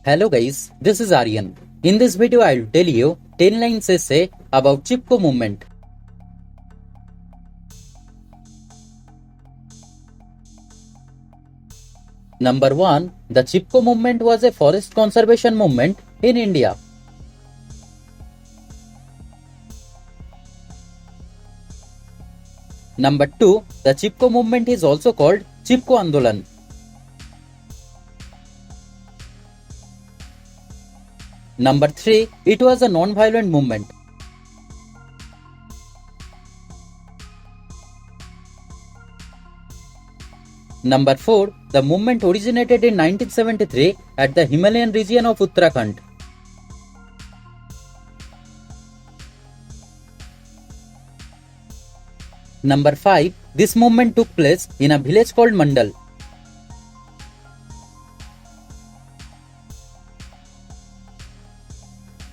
Hello guys, this is Aryan. In this video I will tell you 10 lines essay about Chipko movement. Number 1. The Chipko movement was a forest conservation movement in India. Number 2. The Chipko movement is also called Chipko Andolan. Number 3. It was a non-violent movement. Number 4. The movement originated in 1973 at the Himalayan region of Uttarakhand. Number 5. This movement took place in a village called Mandal.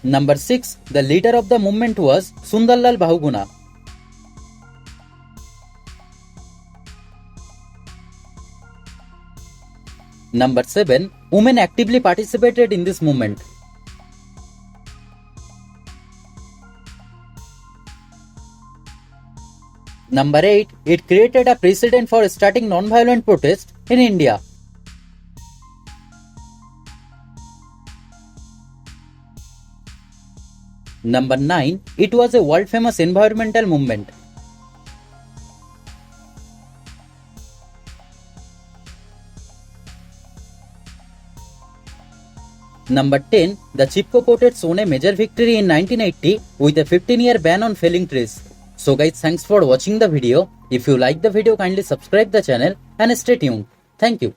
Number 6. The leader of the movement was Sundarlal Bahuguna. Number 7. Women actively participated in this movement. Number 8. It created a precedent for starting non-violent protest in India. Number 9. It was a world-famous environmental movement. Number 10. The Chipko poets won a major victory in 1980 with a 15-year ban on felling trees. So guys, thanks for watching the video. If you like the video, kindly subscribe the channel and stay tuned. Thank you.